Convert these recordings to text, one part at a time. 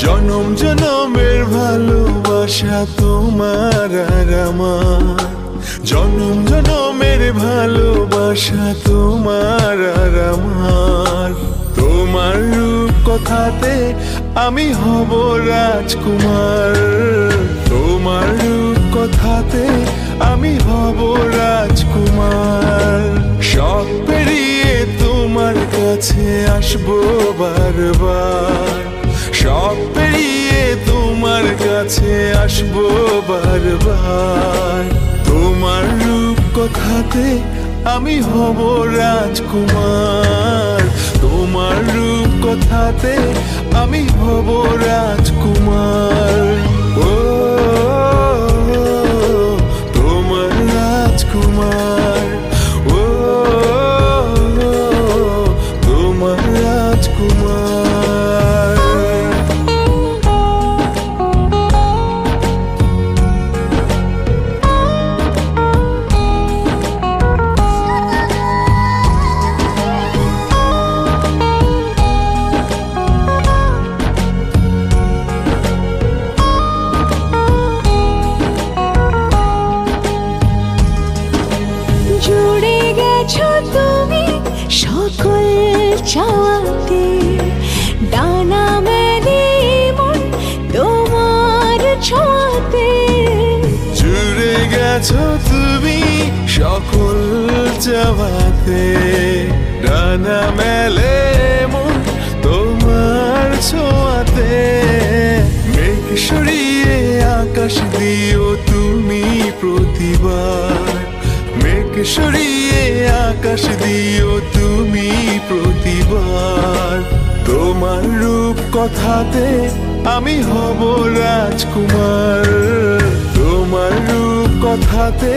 জনম জনমের ভালোবাসা তোমার আর আমার, জনম জনমের ভালোবাসা তোমার আর আমার। তোমার রূপ কথাতে আমি হব রাজকুমার, তোমার রূপ কথাতে আমি হব রাজকুমার। সব পেরিয়ে তোমার কাছে আসবো বারবার, সব পেরিয়ে তোমার কাছে আসবো বারবার। তোমার রূপ কথাতে আমি হব রাজকুমার, তোমার রূপ কথাতে আমি হব রাজকুমার। ও তোমার রাজকুমার, ও তোমার রাজকুমার। জুড়ে গেছো তুমি সকল চাওয়াতে, ডানা মেলে মন তোমার ছোঁয়াতে। জুড়ে গেছো তুমি সকল চাওয়াতে, ডানা মেলে মন তোমার ছোঁয়াতে। মেঘ সরিয়ে আকাশ দিও তুমি প্রতিবার, মেঘ সরিয়ে আকাশ দিও তুমি প্রতিবার। তোমার রূপ কথাতে আমি হব রাজকুমার, তোমার রূপ কথাতে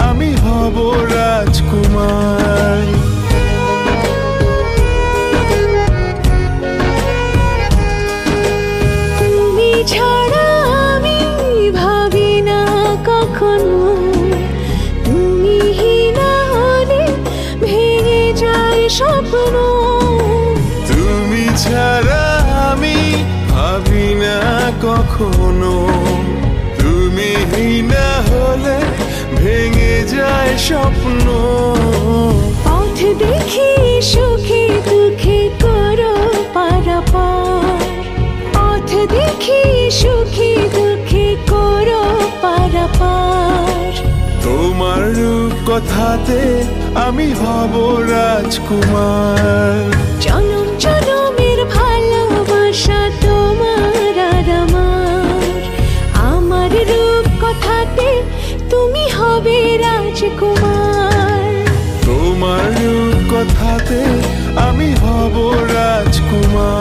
আমি হব রাজকুমার। তুমি ছাড়া আমি ভাবি না কখনো, তুমি না হলে ভেঙে যায় স্বপ্ন। তুমি ছাড়া আমি ভাবি না কখনো, তুমি না হলে ভেঙে যায় স্বপ্ন। পথ দেখি সুখে দুঃখে করো পারাপার, পথ দেখি সুখে দুঃখে করো পারাপার। তোমার রূপ কথাতে আমি হব রাজকুমার, জনম জনমের ভালোবাসা তোমার আর আমার। আমার রূপ কথাতে তুমি হবে রাজকুমার, তোমার রূপ কথাতে আমি হব রাজকুমার।